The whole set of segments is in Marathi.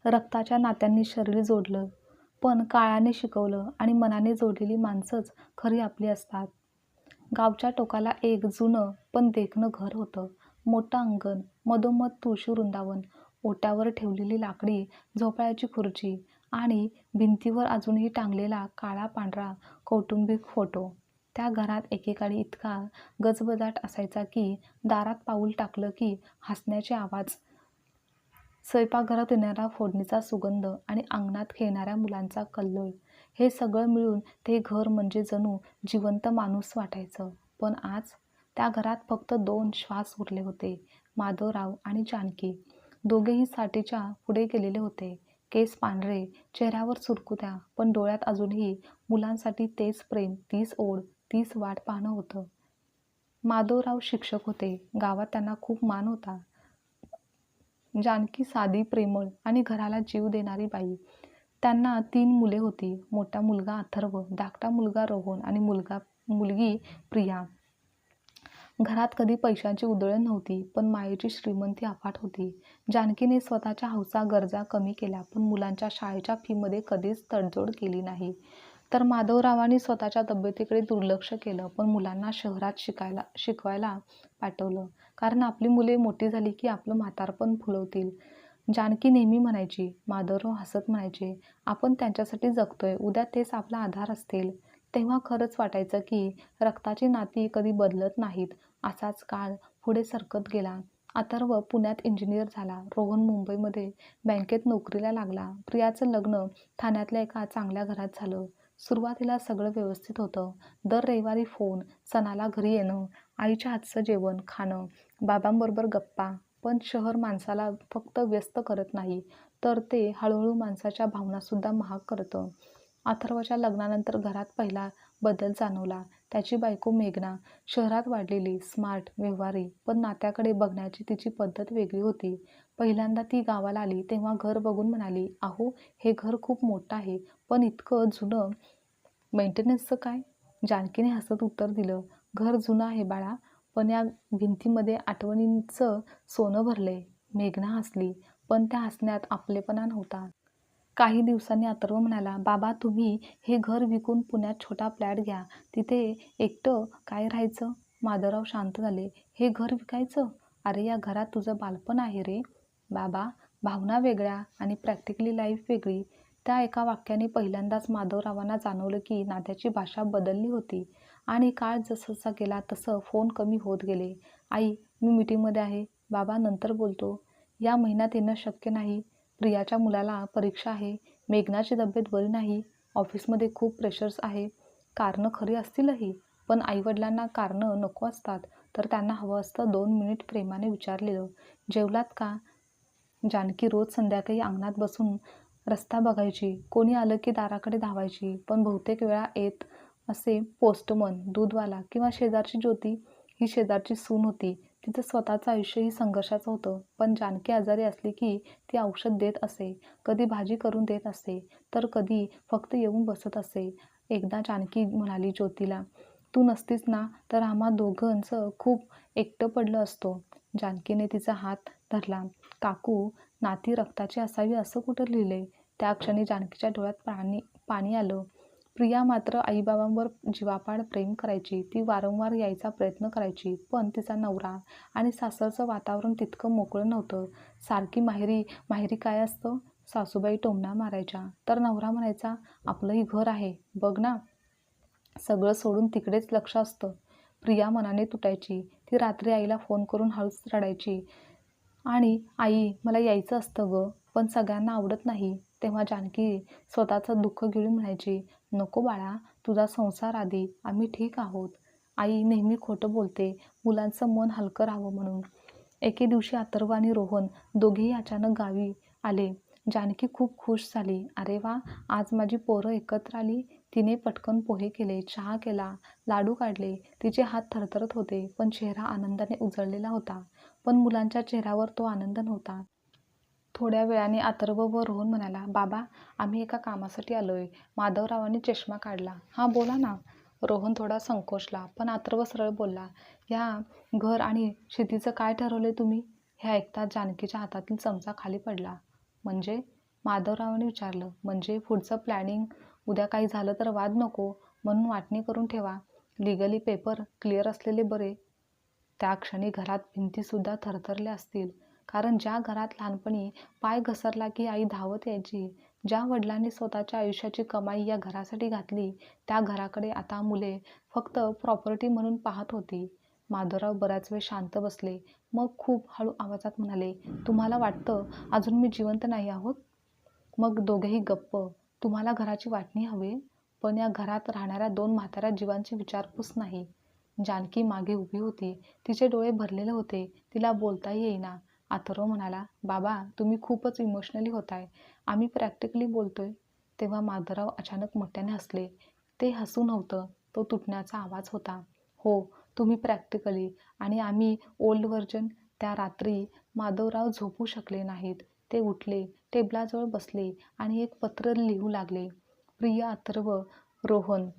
रक्ताच्या नात्यांनी शरीर जोडलं, पण काळाने शिकवलं आणि मनाने जोडलेली माणसंच खरी आपली असतात. गावच्या टोकाला एक जुनं पण देखणं घर होतं. मोठं अंगण, मधोमध तुळशी वृंदावन, ओट्यावर ठेवलेली लाकडी झोपाळ्याची खुर्ची आणि भिंतीवर अजूनही टांगलेला काळा पांढरा कौटुंबिक फोटो. त्या घरात एकेकाळी इतका गजबजाट असायचा की दारात पाऊल टाकलं की हसण्याचे आवाज, स्वयंपाकघरात येणारा फोडणीचा सुगंध आणि अंगणात खेळणाऱ्या मुलांचा कल्लोळ, हे सगळं मिळून ते घर म्हणजे जणू जिवंत माणूस वाटायचं. पण आज त्या घरात फक्त 2 श्वास उरले होते, माधवराव आणि जानकी. दोघेही साठीच्या पुढे गेलेले होते. केस पांढरे, चेहऱ्यावर सुरकुत्या, पण डोळ्यात अजूनही मुलांसाठी तेच प्रेम, तीच ओढ, तीच वाट पाहणं होतं. माधवराव शिक्षक होते. गावात त्यांना खूप मान होता. जानकी साधी, प्रेमळ आणि घराला जीव देणारी बाई. त्यांना 3 मुले होती. मोठा मुलगा अथर्व, धाकटा मुलगा रोहन आणि मुलगी प्रिया. घरात कधी पैशांची उधळण नव्हती, पण मायेची श्रीमंती अफाट होती. जानकीने स्वतःच्या हौसा गरजा कमी केल्या, पण मुलांच्या शाळेच्या फीमध्ये कधीच तडजोड केली नाही. तर माधवरावांनी स्वतःच्या तब्येतीकडे दुर्लक्ष केलं, पण मुलांना शहरात शिकवायला पाठवलं, कारण आपली मुले मोठी झाली की आपलं म्हातारपण फुलवतील. जानकी नेहमी म्हणायची. माधवराव हसत म्हणायचे, आपण त्यांच्यासाठी जगतोय, उद्या तेच आपला आधार असतील. तेव्हा खरंच वाटायचं की रक्ताची नाती कधी बदलत नाहीत. असाच काळ पुढे सरकत गेला. अथर्व पुण्यात इंजिनियर झाला. रोहन मुंबईमध्ये बँकेत नोकरीला लागला. प्रियाचं लग्न ठाण्यातल्या एका चांगल्या घरात झालं. सुरुवातीला सगळं व्यवस्थित होतं. दर रविवारी फोन, सणाला घरी येणं, आईच्या हातचं जेवण खाणं, बाबांबरोबर गप्पा. पण शहर माणसाला फक्त व्यस्त करत नाही, तर ते हळूहळू माणसाच्या भावनासुद्धा महाग करतं. अथर्वच्या लग्नानंतर घरात पहिला बदल जाणवला. त्याची बायको मेघना शहरात वाढलेली, स्मार्ट, व्यवहारी, पण नात्याकडे बघण्याची तिची पद्धत वेगळी होती. पहिल्यांदा ती गावाला आली तेव्हा घर बघून म्हणाली, अहो, हे घर खूप मोठं आहे, पण इतकं जुनं, मेंटेनन्सचं काय? जानकीने हसत उत्तर दिलं, घर जुनं आहे बाळा, पण या भिंतीमध्ये आठवणींचं सोनं भरलंय. मेघना हसली, पण त्या हसण्यात आपलेपणा नव्हता. काही दिवसांनी अथर्व म्हणाला, बाबा, तुम्ही हे घर विकून पुण्यात छोटा फ्लॅट घ्या. तिथे एकटं काय राहायचं? माधवराव शांत झाले. हे घर विकायचं? अरे, या घरात तुझं बालपण आहे रे. बाबा, भावना वेगळ्या आणि प्रॅक्टिकली लाईफ वेगळी. त्या एका वाक्याने पहिल्यांदाच माधवरावांना जाणवलं की नात्याची भाषा बदलली होती. आणि काळ जसजसा गेला तसं फोन कमी होत गेले. आई, मी मीटिंगमध्ये आहे. बाबा, नंतर बोलतो. या महिन्यात येणं शक्य नाही. प्रियाच्या मुलाला परीक्षा आहे. मेघनाची तब्येत बरी नाही. ऑफिसमध्ये खूप प्रेशर्स आहे. कारणं खरी असतीलही, पण आईवडिलांना कारणं नको असतात. तर त्यांना हवं असतं 2 मिनिट प्रेमाने विचारलेलं, जेवलात का? जानकी रोज संध्याकाळी अंगणात बसून रस्ता बघायची. कोणी आलं की दाराकडे धावायची, पण बहुतेक वेळा येत असे पोस्टमन, दूधवाला किंवा शेजारची ज्योती. ही शेजारची सून होती. तिचं स्वतःचं आयुष्यही संघर्षाचं होतं. पण जानकी आजारी असली की ती औषध देत असे, कधी भाजी करून देत असे, तर कधी फक्त येऊन बसत असे. एकदा जानकी म्हणाली ज्योतीला, तू नसतीस ना तर आम्हा दोघांचं खूप एकटं पडलं असतो. जानकीने तिचा हात धरला. काकू, नाती रक्ताची असावी असं कुठं लिहिलंय? त्या क्षणी जानकीच्या डोळ्यात पाणी आलं. प्रिया मात्र आईबाबांवर जीवापाड प्रेम करायची. ती वारंवार यायचा प्रयत्न करायची, पण तिचा नवरा आणि सासरचं वातावरण तितकं मोकळं नव्हतं. सारखी माहेरी माहेरी काय असतं? सासूबाई टोमणा मारायच्या, तर नवरा म्हणायचा, आपलंही घर आहे, बघ ना. सगळं सोडून तिकडेच लक्ष असतं. प्रिया मनाने तुटायची. ती रात्री आईला फोन करून हळूच रडायची आणि आई, मला यायचं असतं गं, पण सगळ्यांना आवडत नाही. तेव्हा जानकी स्वतःचं दुःख गिळून म्हणायची, नको बाळा, तुझा संसार आधी, आम्ही ठीक आहोत. आई नेहमी खोटं बोलते, मुलांचं मन हलकं राहावं म्हणून. एके दिवशी अथर्व आणि रोहन दोघेही अचानक गावी आले. जानकी खूप खुश झाली. अरे वा, आज माझी पोरं एकत्र आली. तिने पटकन पोहे केले, चहा केला, लाडू काढले. तिचे हात थरथरत होते, पण चेहरा आनंदाने उजळलेला होता. पण मुलांच्या चेहऱ्यावर तो आनंद नव्हता. थोड्या वेळाने अथर्व व रोहन म्हणाला, बाबा, आम्ही एका कामासाठी आलोय. माधवरावांनी चष्मा काढला. हां, बोला ना. रोहन थोडा संकोचला, पण अथर्व सरळ बोलला, ह्या घर आणि शेतीचं काय ठरवलंय तुम्ही? हे ऐकताच जानकीच्या हातातील चमचा खाली पडला. म्हणजे? माधवरावांनी विचारलं. म्हणजे पुढचं प्लॅनिंग? उद्या काही झालं तर वाद नको म्हणून वाटणी करून ठेवा. लिगली पेपर क्लिअर असलेले बरे. त्या क्षणी घरात भिंतीसुद्धा थरथरल्या असतील. कारण ज्या घरात लहानपणी पाय घसरला की आई धावत यायची, ज्या वडिलांनी स्वतःच्या आयुष्याची कमाई या घरासाठी घातली, त्या घराकडे आता मुले फक्त प्रॉपर्टी म्हणून पाहत होती. माधवराव बराच वेळ शांत बसले. मग खूप हळू आवाजात म्हणाले, तुम्हाला वाटतं अजून मी जिवंत नाही आहोत? मग दोघेही गप्प. तुम्हाला घराची वाटणी हवी, पण या घरात राहणाऱ्या 2 म्हाताऱ्या जीवांची विचारपूस नाही. जानकी मागे उभी होती. तिचे डोळे भरलेले होते. तिला बोलताही येईना. अथर्व म्हणाला, बाबा तुम्ही खूपच इमोशनली होताय. आम्ही प्रॅक्टिकली बोलतोय. तेव्हा माधवराव अचानक मोठ्याने हसले. ते हसू नव्हतं, तो तुटण्याचा आवाज होता. हो, तुम्ही प्रॅक्टिकली आणि आम्ही ओल्ड व्हर्जन. त्या रात्री माधवराव झोपू शकले नाहीत. ते उठले, टेबलाजवळ बसले आणि एक पत्र लिहू लागले. प्रिया अथर्व, रोहन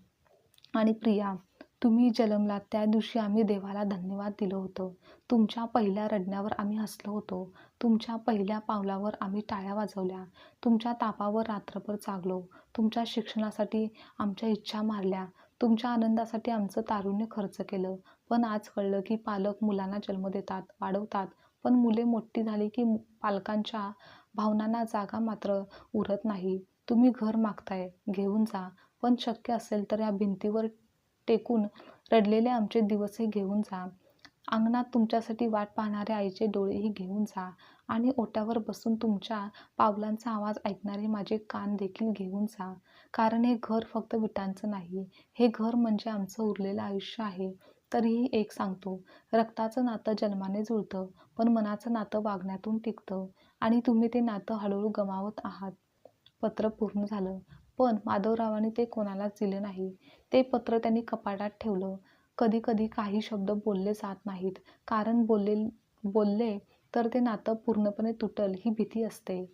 आणि प्रिया, तुम्ही जन्मलात त्या दिवशी आम्ही देवाला धन्यवाद दिलं होतं. तुमच्या पहिल्या रडण्यावर आम्ही हसलो होतो. तुमच्या पहिल्या पावलावर आम्ही टाळ्या वाजवल्या. तुमच्या तापावर रात्रभर जागलो. तुमच्या शिक्षणासाठी आमच्या इच्छा मारल्या. तुमच्या आनंदासाठी आमचं तारुण्य खर्च केलं. पण आज कळलं की पालक मुलांना जन्म देतात, वाढवतात, पण मुले मोठी झाली की पालकांच्या भावनांना जागा मात्र उरत नाही. तुम्ही घर मागताय, घेऊन जा, पण शक्य असेल तर या भिंतीवर टेकून रडलेले आमचे दिवसही घेऊन जा. अंगणात तुमच्यासाठी वाट पाहणारे आईचे डोळेही घेऊन जा आणि ओट्यावर बसून तुमच्या पावलांचा आवाज ऐकणारे माझे कान देखील घेऊन जा. कारण हे घर फक्त विटांचं नाही, हे घर म्हणजे आमचं उरलेलं आयुष्य आहे. तरीही एक सांगतो, रक्ताचं नातं जन्माने जुळतं, पण मनाचं नातं वागण्यातून टिकतं आणि तुम्ही ते नातं हळूहळू गमावत आहात. पत्र पूर्ण झालं, पण माधवरावांनी ते कोणालाच दिलं नाही. ते पत्र त्यांनी कपाटात ठेवलं. कधी कधी काही शब्द बोलले जात नाहीत, कारण बोलले तर ते नातं पूर्णपणे तुटल ही भीती असते.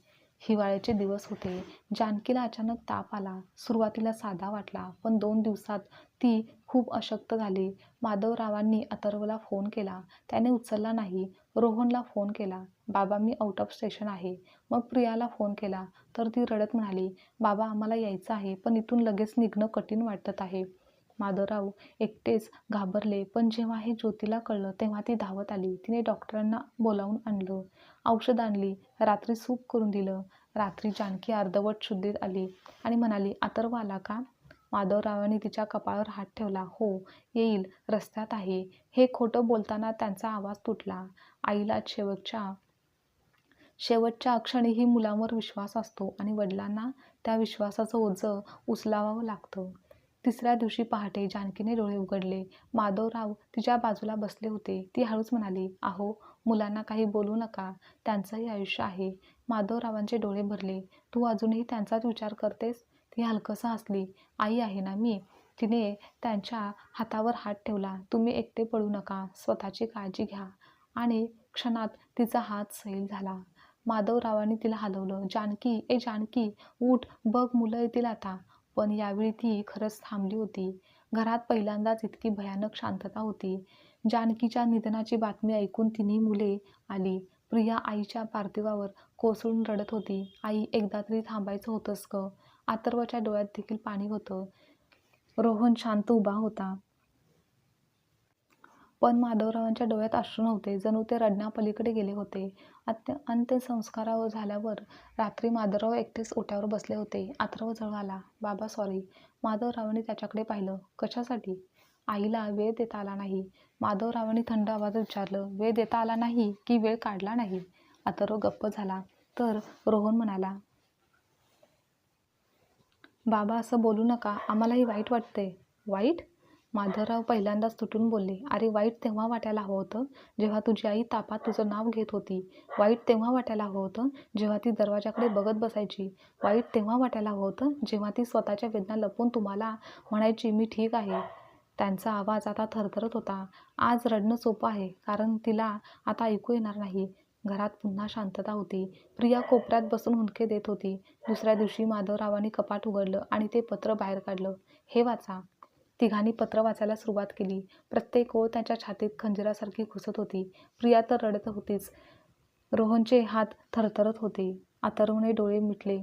हिवाळ्याचे दिवस होते. जानकीला अचानक ताप आला. सुरुवातीला साधा वाटला, पण 2 दिवसात ती खूप अशक्त झाली. माधवरावांनी अथर्वला फोन केला. त्याने उचलला नाही. रोहनला फोन केला. बाबा मी आउट ऑफ स्टेशन आहे. मग प्रियाला फोन केला, तर ती रडत म्हणाली, बाबा आम्हाला यायचं आहे, पण इथून लगेच निघणं कठीण वाटत आहे. माधवराव एकटेच घाबरले, पण जेव्हा हे ज्योतीला कळलं तेव्हा ती धावत आली. तिने डॉक्टरांना बोलावून आणलं, औषध आणली, रात्री सूप करून दिलं. रात्री जानकी अर्धवट शुद्धीत आली आणि म्हणाली, अथर्व आला का? माधवरावांनी तिच्या कपाळावर हात ठेवला. हो, येईल, रस्त्यात आहे. हे खोटं बोलताना त्यांचा आवाज तुटला. आईला शेवटच्या क्षणीही मुलांवर विश्वास असतो आणि वडिलांना त्या विश्वासाचं ओझं उचलावं लागतं. 3ऱ्या दिवशी पहाटे जानकीने डोळे उघडले. माधवराव तिच्या बाजूला बसले होते. ती हळूच म्हणाली, अहो, मुलांना काही बोलू नका, त्यांचंही आयुष्य आहे. माधवरावांचे डोळे भरले. तू अजूनही त्यांचाच विचार करतेस? ती हलकसं हसली. आई आहे ना मी. तिने त्यांच्या हातावर हात ठेवला. तुम्ही एकटे पडू नका, स्वतःची काळजी घ्या. आणि क्षणात तिचा हात सैल झाला. माधवरावांनी तिला हलवलं. जानकी, ए जानकी, उठ, बघ मुलं येतील आता. पण यावेळी ती खरंच थांबली होती. घरात पहिल्यांदाच इतकी भयानक शांतता होती. जानकीच्या निधनाची बातमी ऐकून तिन्ही मुले आली. प्रिया आईच्या पार्थिवावर कोसळून रडत होती. आई, एकदा तरी थांबायचं होतंस गं. अथर्वच्या डोळ्यात देखील पाणी होतं. रोहन शांत उभा होता. पण माधवरावांच्या डोळ्यात अश्रू नव्हते. जणू ते रडण्यापलीकडे गेले होते. अंत्यसंस्कार झाल्यावर रात्री माधवराव एकटेच ओट्यावर बसले होते. अथर्व जवळ आला. बाबा सॉरी. माधवरावांनी त्याच्याकडे पाहिलं. कशासाठी? आईला वेळ देता आला नाही. माधवरावांनी थंड आवाजात विचारलं. वेळ देता आला नाही की वेळ काढला नाही? अथर्व गप्प झाला. तर रोहन म्हणाला, बाबा असं बोलू नका, आम्हालाही वाईट वाटतंय. वाईट? माधवराव पहिल्यांदाच तुटून बोलले. अरे वाईट तेव्हा वाटायला हवं होतं जेव्हा तुझी आई तापात तुझं नाव घेत होती. वाईट तेव्हा वाटायला हवं होतं जेव्हा ती दरवाजाकडे बघत बसायची. वाईट तेव्हा वाटायला हवं होतं जेव्हा ती स्वतःच्या वेदना लपवून तुम्हाला म्हणायची मी ठीक आहे. त्यांचा आवाज आता थरथरत होता. आज रडणं सोपं आहे, कारण तिला आता ऐकू येणार नाही. घरात पुन्हा शांतता होती. प्रिया कोपऱ्यात बसून हुंदके देत होती. 2ऱ्या दिवशी माधवरावांनी कपाट उघडलं आणि ते पत्र बाहेर काढलं. हे वाचा. तिघांनी पत्र वाचायला सुरुवात केली. प्रत्येक ओळ त्यांच्या छातीत खंजरासारखी घुसत होती. प्रिया तर रडत होतीच. रोहनचे हात थरथरत होते. अथर्वने डोळे मिटले.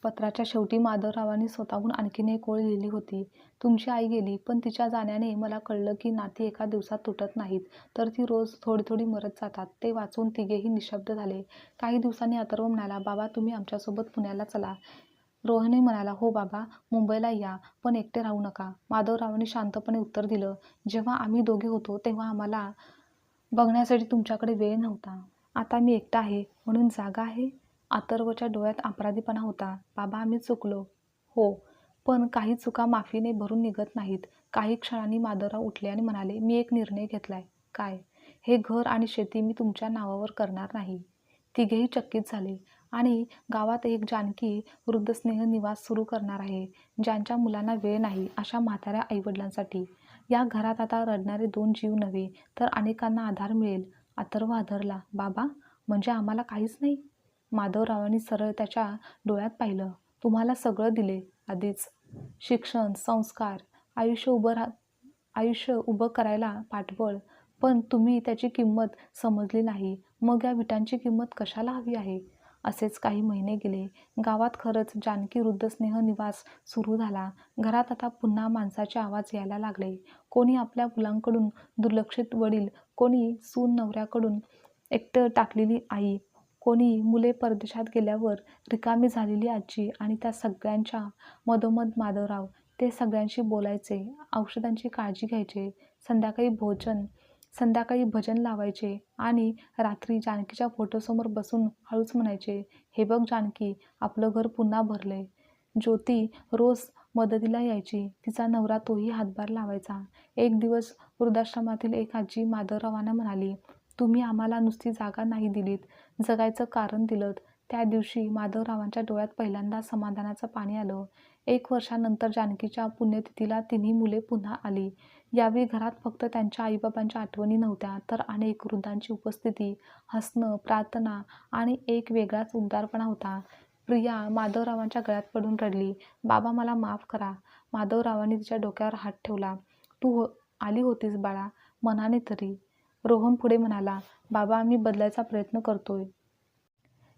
पत्राच्या शेवटी माधवरावांनी स्वतःहून आणखीन एक ओळ लिहिली होती. तुमची आई गेली, पण तिच्या जाण्याने मला कळलं की नाती एका दिवसात तुटत नाहीत, तर ती रोज थोडी थोडी मरत जातात. ते वाचून तिघेही निशब्द झाले. काही दिवसांनी अथर्व म्हणाला, बाबा तुम्ही आमच्यासोबत पुण्याला चला. रोहनही म्हणाला, हो बाबा, मुंबईला या, पण एकटे राहू नका. माधवरावांनी शांतपणे उत्तर दिलं, जेव्हा आम्ही दोघे होतो तेव्हा आम्हाला बघण्यासाठी तुमच्याकडे वेळ नव्हता. आता मी एकटा आहे म्हणून जागा आहे. अथर्वच्या डोळ्यात अपराधीपणा होता. बाबा आम्ही चुकलो. हो, पण काही चुका माफीने भरून निघत नाहीत. काही क्षणांनी माधवराव उठले आणि म्हणाले, मी एक निर्णय घेतलाय. काय? हे घर आणि शेती मी तुमच्या नावावर करणार नाही. तिघेही चकित झाले. आणि गावात एक जानकी वृद्धस्नेह निवास सुरू करणार आहे, ज्यांच्या मुलांना वेळ नाही अशा म्हाताऱ्या आईवडिलांसाठी. या घरात आता रडणारे 2 जीव नव्हे, तर अनेकांना आधार मिळेल. अथर्व हादरला. बाबा, म्हणजे आम्हाला काहीच नाही? माधवरावांनी सरळ त्याच्या डोळ्यात पाहिलं. तुम्हाला सगळं दिले आधीच. शिक्षण, संस्कार, आयुष्य उभं करायला पाठबळ. पण तुम्ही त्याची किंमत समजली नाही. मग या विटांची किंमत कशाला हवी आहे? असेच काही महिने गेले. गावात खरंच जानकी वृद्धस्नेह निवास सुरू झाला. घरात आता पुन्हा माणसाचे आवाज यायला लागले. कोणी आपल्या मुलांकडून दुर्लक्षित वडील, कोणी सून नवऱ्याकडून एकटं टाकलेली आई, कोणी मुले परदेशात गेल्यावर रिकामी झालेली आजी. आणि त्या सगळ्यांच्या मधोमध माधवराव. ते सगळ्यांशी बोलायचे, औषधांची काळजी घ्यायचे, संध्याकाळी भजन लावायचे आणि रात्री जानकीच्या फोटोसमोर बसून हळूच म्हणायचे, हे बघ जानकी, आपलं घर पुन्हा भरलंय. ज्योती रोज मदतीला यायची. तिचा नवरा तोही हातभार लावायचा. एक दिवस वृद्धाश्रमातील एक आजी माधवरावांना म्हणाली, तुम्ही आम्हाला नुसती जागा नाही दिलीत, जगायचं कारण दिलंत. त्या दिवशी माधवरावांच्या डोळ्यात पहिल्यांदा समाधानाचं पाणी आलं. 1 वर्षानंतर जानकीच्या पुण्यतिथीला तिन्ही मुले पुन्हा आली. यावेळी घरात फक्त त्यांच्या आईबाबांच्या आठवणी नव्हत्या, तर अनेक वृद्धांची उपस्थिती, हसणं, प्रार्थना आणि एक वेगळाच उबदारपणा होता. प्रिया माधवरावांच्या गळ्यात पडून रडली. बाबा मला माफ करा. माधवरावांनी तिच्या डोक्यावर हात ठेवला. तू आली होतीस बाळा, मनाने तरी. रोहन पुढे म्हणाला, बाबा आम्ही बदलायचा प्रयत्न करतोय.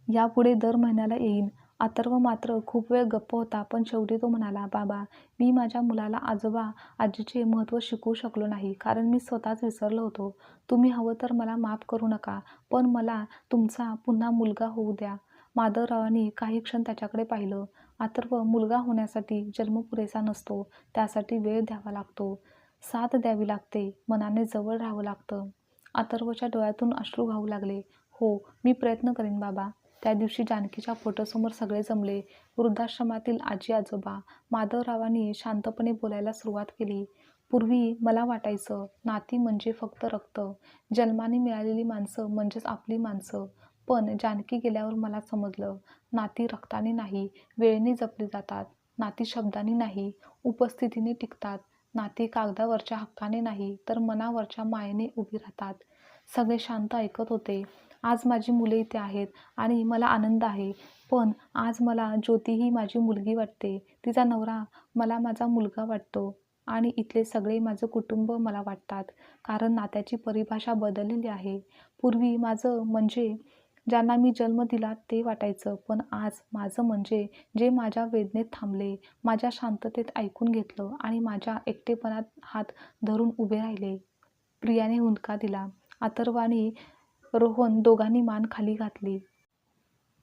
यापुढे दर महिन्याला येईन. अथर्व मात्र खूप वेळ गप्प होता, पण शेवटी तो म्हणाला, बाबा मी माझ्या मुलाला आजोबा आजीचे महत्त्व शिकवू शकलो नाही, कारण मी स्वतःच विसरलो होतो. तुम्ही हवं तर मला माफ करू नका, पण मला तुमचा पुन्हा मुलगा होऊ द्या. माधवरावांनी काही क्षण त्याच्याकडे पाहिलं. अथर्व, मुलगा होण्यासाठी जन्म पुरेसा नसतो. त्यासाठी वेळ द्यावा लागतो, साथ द्यावी लागते, मनाने जवळ राहावं लागतं. अथर्वच्या डोळ्यातून अश्रू वाहू लागले. हो, मी प्रयत्न करेन बाबा. त्या दिवशी जानकीच्या फोटोसमोर सगळे जमले. वृद्धाश्रमातील आजी आजोबा. माधवरावांनी शांतपणे बोलायला सुरुवात केली. पूर्वी मला वाटायचं, नाती म्हणजे फक्त रक्त, जन्माने मिळालेली माणसं म्हणजेच आपली माणसं. पण जानकी गेल्यावर मला समजलं, नाती रक्ताने नाही, वेळेने जपली जातात. नाती शब्दांनी नाही, उपस्थितीने टिकतात. नाती कागदावरच्या हक्काने नाही, तर मनावरच्या मायेने उभी राहतात. सगळे शांत ऐकत होते. आज माझी मुले इथे आहेत आणि मला आनंद आहे. पण आज मला ज्योती ही माझी मुलगी वाटते, तिचा नवरा मला माझा मुलगा वाटतो आणि इथले सगळे माझं कुटुंब मला वाटतात. कारण नात्याची परिभाषा बदललेली आहे. पूर्वी माझं म्हणजे ज्यांना मी जन्म दिला ते वाटायचं, पण आज माझं म्हणजे जे माझ्या वेदनेत थांबले, माझ्या शांततेत ऐकून घेतलं आणि माझ्या एकटेपणात हात धरून उभे राहिले. प्रियाने हुंदका दिला. अथर्व आणि रोहन दोघांनी मान खाली घातली.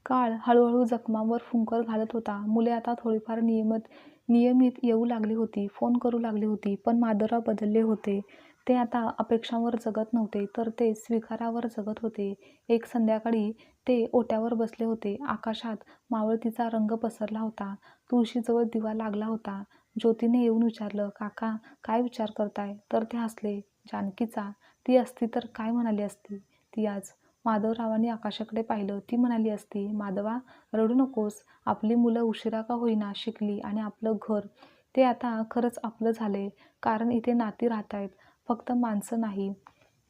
काळ हळूहळू जखमांवर फुंकर घालत होता. मुले आता थोडीफार नियमित येऊ लागली होती, फोन करू लागली होती. पण माधवराव बदलले होते. ते आता अपेक्षांवर जगत नव्हते, तर ते स्वीकारावर जगत होते. एक संध्याकाळी ते ओट्यावर बसले होते. आकाशात मावळतीचा रंग पसरला होता. तुळशीजवळ दिवा लागला होता. ज्योतीने येऊन विचारलं, काका काय विचार करताय? तर ते हसले. जानकीचा. ती असती तर काय म्हणाली असती ती आज? माधवरावांनी आकाशाकडे पाहिलं. ती म्हणाली असती, माधवा रडू नकोस, आपली मुलं उशिरा का होईना शिकली आणि आपलं घर ते आता खरंच आपलं झालंय. कारण इथे नाती राहतायत, फक्त माणसं नाही.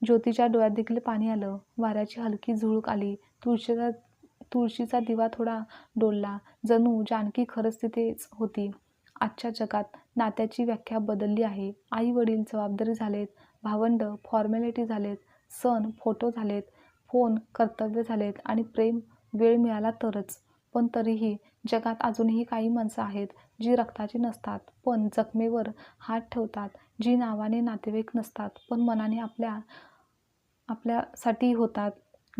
ज्योतीच्या डोळ्यात देखील पाणी आलं. वाऱ्याची हलकी झुळूक आली. तुळशीचा दिवा थोडा डोलला. जणू जानकी खरंच तिथेच होती. आजच्या जगात नात्याची व्याख्या बदलली आहे. आई वडील जबाबदारी झालेत, भावंडं फॉर्मॅलिटी झालेत, सण फोटो झालेत, फोन कर्तव्य झालेत आणि प्रेम वेळ मिळाला तरच. पण तरीही जगात अजूनही काही माणसं आहेत जी रक्ताची नसतात पण जखमेवर हात ठेवतात, जी नावाने नातेवाईक नसतात पण मनाने आपल्यासाठी होतात,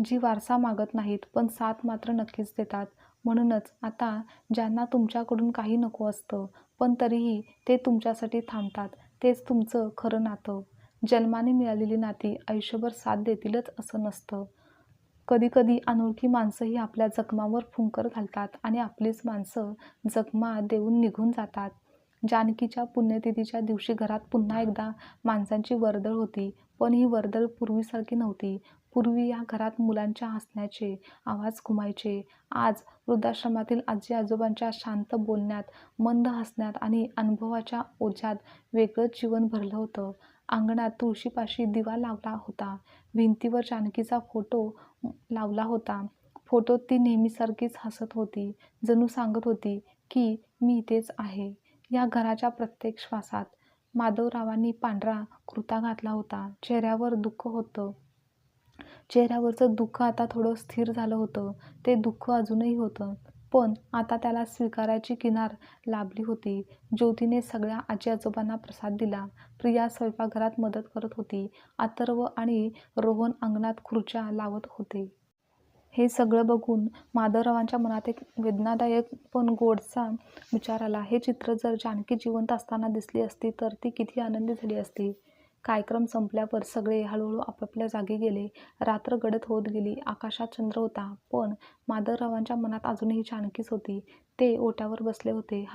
जी वारसा मागत नाहीत पण साथ मात्र नक्कीच देतात. म्हणूनच आता ज्यांना तुमच्याकडून काही नको असतं पण तरीही ते तुमच्यासाठी थांबतात, तेच तुमचं खरं नातं. जन्माने मिळालेली नाती आयुष्यभर साथ देतीलच असं नसतं. कधीकधी अनोळखी माणसंही आपल्या जखमावर फुंकर घालतात आणि आपलीच माणसं जखमा देऊन निघून जातात. जानकीच्या पुण्यतिथीच्या दिवशी घरात पुन्हा एकदा माणसांची वर्दळ होती. पण ही वर्दळ पूर्वीसारखी नव्हती. पूर्वी या घरात मुलांच्या हसण्याचे आवाज घुमायचे. आज वृद्धाश्रमातील आजी आजोबांच्या शांत बोलण्यात, मंद हसण्यात आणि अनुभवाच्या ओझ्यात वेगळंच जीवन भरलं होतं. अंगणात तुळशीपाशी दिवा लावला होता. भिंतीवर जानकीचा फोटो लावला होता. फोटोत ती नेहमीसारखीच हसत होती. जणू सांगत होती की मी इथेच आहे, या घराच्या प्रत्येक श्वासात. माधवरावांनी पांढरा कुर्ता घातला होता. चेहऱ्यावर दुःख होतं. चेहऱ्यावरचं दुःख आता थोडं स्थिर झालं होतं. ते दुःख अजूनही होतं, पण आता त्याला स्वीकारायची किनार लाभली होती. ज्योतीने सगळ्या आजी आजोबांना प्रसाद दिला. प्रिया स्वयंपाकघरात मदत करत होती. अथर्व आणि रोहन अंगणात खुर्च्या लावत होते. हे सगळं बघून माधवरावांच्या मनात एक वेदनादायक पण गोडसा विचार आला. हे चित्र जर जानकी जिवंत असताना दिसली असती तर ती किती आनंदी झाली असती. कार्यक्रम संपल्यावर सगळे हळूहळू आपापल्या जागी गेले. रात्र गडद होत गेली. आकाशात चंद्र होता, पण माधवरावांच्या मनात अजूनही जानकीच होती. ते ओट्यावर बसले होते.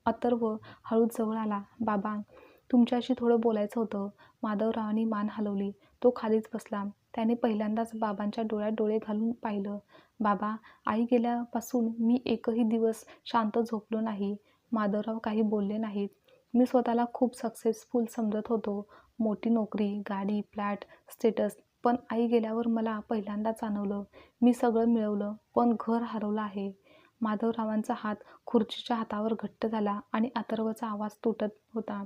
अथर्व हळूच जवळ आला. बाबा, तुमच्याशी थोडं बोलायचं होतं. माधवरावांनी मान हलवली. तो खालीच बसला. त्याने पहिल्यांदाच बाबांच्या डोळ्यात डोळे घालून पाहिलं. बाबा, आई गेल्यापासून मी एकही दिवस शांत झोपलो नाही. माधवराव काही बोलले नाहीत. मी स्वतःला खूप सक्सेसफुल समजत होतो. मोठी नोकरी, गाडी, फ्लॅट, स्टेटस. पण आई गेल्यावर मला पहिल्यांदाच जाणवलं, मी सगळं मिळवलं पण घर हरवलं आहे. माधवरावांचा हात खुर्चीच्या हातावर घट्ट झाला आणि अथर्वचा आवाज तुटत होता.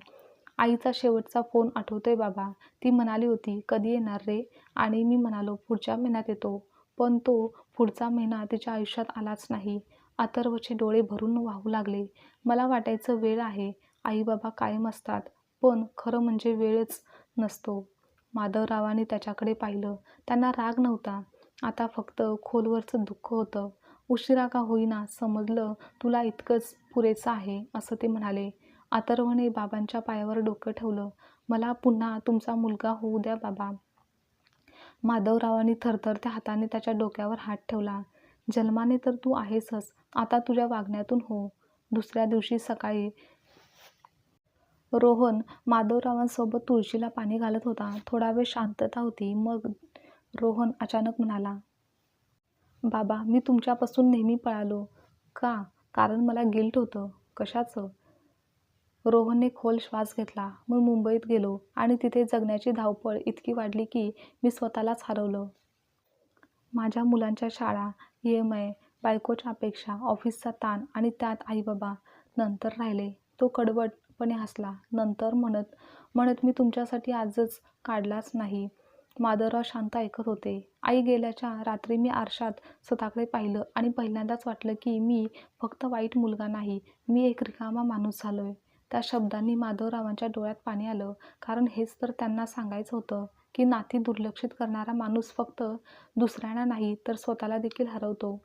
आईचा शेवटचा फोन आठवतोय बाबा. ती म्हणाली होती, कधी येणार रे? आणि मी म्हणालो, पुढच्या महिन्यात येतो. पण तो पुढचा महिना तिच्या आयुष्यात आलाच नाही. अथर्वचे डोळे भरून वाहू लागले. मला वाटायचं वेळ आहे, आई बाबा कायम असतात. पण खरं म्हणजे वेळच नसतो. माधवरावांनी त्याच्याकडे पाहिलं. त्यांना राग नव्हता. आता फक्त खोलवरचं दुःख होतं. उशिरा का होईना समजलं तुला इतकंच पुरेसं आहे, असं ते म्हणाले. अथर्वने बाबांच्या पायावर डोकं ठेवलं. मला पुन्हा तुमचा मुलगा होऊ द्या बाबा. माधवरावांनी थरथरत्या हाताने त्याच्या डोक्यावर हात ठेवला. जन्माने तर तू आहेसच, आता तुझ्या वागण्यातून हो. दुसऱ्या दिवशी सकाळी रोहन माधवरावांसोबत तुळशीला पाणी घालत होता. थोडा वेळ शांतता होती. मग रोहन अचानक म्हणाला, बाबा, मी तुमच्यापासून नेहमी पळालो. का? कारण मला गिल्ट होतं. कशाचं? रोहनने खोल श्वास घेतला. मग मुंबईत गेलो आणि तिथे जगण्याची धावपळ इतकी वाढली की मी स्वतःलाच हरवलं. माझ्या मुलांच्या शाळा, EMI, बायकोच्या अपेक्षा, ऑफिसचा ताण आणि त्यात आई-बाबा नंतर राहिले. तो कडवटपणे हसला. नंतर म्हणत म्हणत मी तुमच्यासाठी आजच काढलाच नाही. माधवराव शांत ऐकत होते. आई गेल्याच्या रात्री मी आरशात स्वतःकडे पाहिलं आणि पहिल्यांदाच वाटलं की मी फक्त वाईट मुलगा नाही, मी एक रिकामा माणूस झालोय. त्या शब्दांनी माधवरावांच्या डोळ्यात पाणी आलं. कारण हेच तर त्यांना सांगायचं होतं की नाती दुर्लक्षित करणारा माणूस फक्त दुसऱ्यांना नाही तर स्वतःला देखील हरवतो.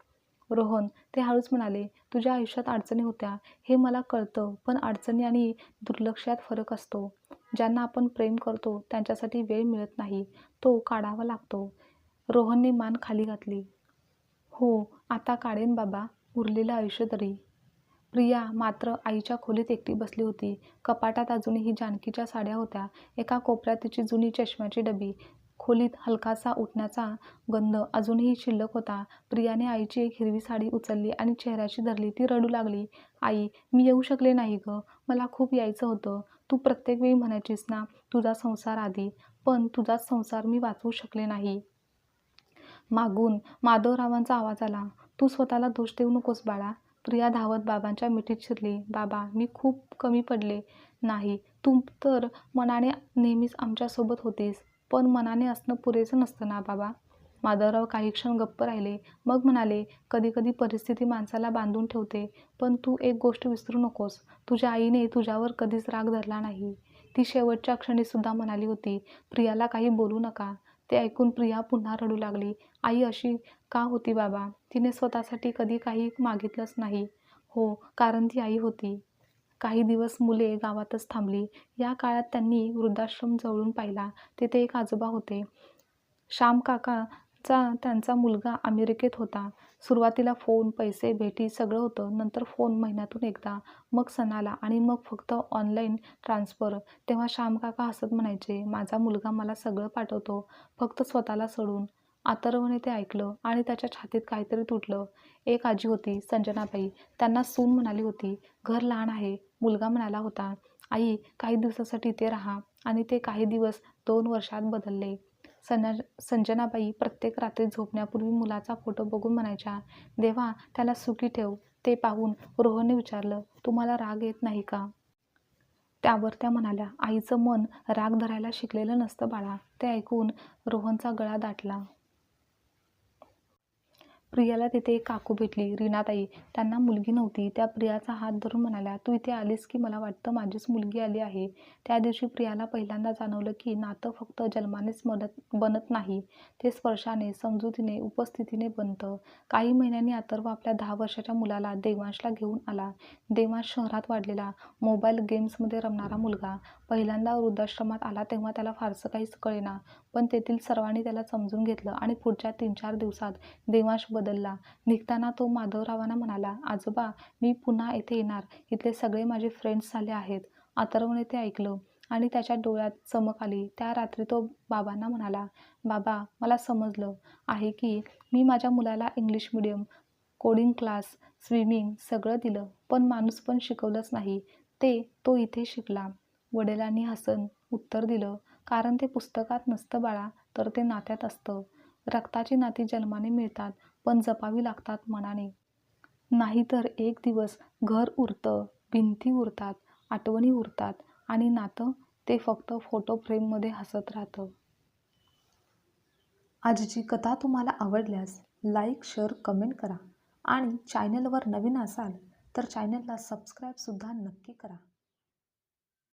रोहन, ते हळूच म्हणाले, तुझ्या आयुष्यात अडचणी होत्या हे मला कळतं, पण अडचणी आणि दुर्लक्षात फरक असतो. ज्यांना आपण प्रेम करतो त्यांच्यासाठी वेळ मिळत नाही, तो काढावा लागतो. रोहनने मान खाली घातली. हो, आता काढेन बाबा, उरलेलं आयुष्य तरी. प्रिया मात्र आईच्या खोलीत एकटी बसली होती. कपाटात अजूनही जानकीच्या साड्या होत्या. एका कोपऱ्यात तिची जुनी चष्म्याची डबी. खोलीत हलकासा उठण्याचा गंध अजूनही शिल्लक होता. प्रियाने आईची एक हिरवी साडी उचलली आणि चेहऱ्याशी धरली. ती रडू लागली. आई, मी येऊ शकले नाही गं. मला खूप यायचं होतं. तू प्रत्येक वेळी म्हणायचीस ना, तुझा संसार आधी. पण तुझाच संसार मी वाचवू शकले नाही. मागून माधवरावांचा आवाज आला. तू स्वतःला दोष देऊ नकोस बाळा. प्रिया धावत बाबांच्या मिठीत शिरली. बाबा, मी खूप कमी पडले नाही. तू तर मनाने नेहमीच आमच्यासोबत होतीस. पण मनाने असणं पुरेसं नसतं ना बाबा. माधवराव काही क्षण गप्प राहिले. मग म्हणाले, कधी कधी परिस्थिती माणसाला बांधून ठेवते. पण तू एक गोष्ट विसरू नकोस. तुझ्या आईने तुझ्यावर कधीच राग धरला नाही. ती शेवटच्या क्षणी सुद्धा म्हणाली होती, प्रियाला काही बोलू नका. ते ऐकून प्रिया पुन्हा रडू लागली. आई अशी का होती बाबा? तिने स्वतःसाठी कधी काही मागितलंच नाही. हो, कारण ती आई होती. काही दिवस मुले गावातच थांबली. या काळात त्यांनी वृद्धाश्रम जवळून पाहिला. तिथे एक आजोबा होते. श्यामकाकाचा त्यांचा मुलगा अमेरिकेत होता. सुरुवातीला फोन, पैसे, भेटी सगळं होतं. नंतर फोन महिन्यातून एकदा, मग सणाला आणि मग फक्त ऑनलाईन ट्रान्सफर. तेव्हा श्यामकाका हसत म्हणायचे, माझा मुलगा मला सगळं पाठवतो, फक्त स्वतःला सोडून. अथर्वने ते ऐकलं आणि त्याच्या छातीत काहीतरी तुटलं. एक आजी होती, संजनाबाई. त्यांना सून म्हणाली होती, घर लहान आहे. मुलगा म्हणाला होता, आई काही दिवसासाठी इथे राहा. आणि ते काही दिवस 2 वर्षात बदलले. संजनाबाई प्रत्येक रात्री झोपण्यापूर्वी मुलाचा फोटो बघून म्हणायच्या, देवा त्याला सुखी ठेव. ते पाहून रोहनने विचारलं, तुम्हाला राग येत नाही का? त्यावर त्या म्हणाल्या, आईचं मन राग धरायला शिकलेलं नसतं बाळा. ते ऐकून रोहनचा गळा दाटला. प्रियाला तिथे एक काकू भेटली, रीनाताई. त्यांना मुलगी नव्हती. त्या प्रियाचा हात धरून म्हणाल्या, तू इथे आलीस की मला वाटतं माझीच मुलगी आली आहे. त्या दिवशी प्रियाला पहिल्यांदा जाणवलं की नातं फक्त जन्मानेच बनत नाही, ते स्पर्शाने, समजुतीने, उपस्थितीने बनतं. काही महिन्यांनी अथर्व आपल्या 10 वर्षाच्या मुलाला देवांशला घेऊन आला. देवांश शहरात वाढलेला, मोबाईल गेम्समध्ये रमणारा मुलगा. पहिल्यांदा वृद्धाश्रमात आला तेव्हा त्याला फारसं काहीच कळेना, पण तेथील सर्वांनी त्याला समजून घेतलं आणि पुढच्या 3-4 दिवसात देवांश बदलला. निघताना तो माधवरावांना म्हणाला, आजोबा मी पुन्हा येथे येणार. इथले सगळे माझे फ्रेंड्स झाले आहेत. अथर्वने ते ऐकलं आणि त्याच्या डोळ्यात चमक आली. त्या रात्री तो बाबांना म्हणाला, बाबा मला समजलं आहे की मी माझ्या मुलाला English medium, coding class, swimming सगळं दिलं, पण माणूसपण शिकवलंच नाही. ते तो इथे शिकला. वडिलांनी हसन उत्तर दिलं, कारण ते पुस्तकात नसतं बाळा, तर ते नात्यात असतं. रक्ताची नाती जन्माने मिळतात, पण जपावी लागतात मनाने. नाहीतर एक दिवस घर उरतं, भिंती उरतात, आठवणी उरतात आणि नातं ते फक्त फोटो फ्रेममध्ये हसत राहतं. आजची कथा तुम्हाला आवडल्यास लाईक, शेअर, कमेंट करा आणि चॅनलवर नवीन असाल तर चॅनलला सबस्क्राईबसुद्धा नक्की करा.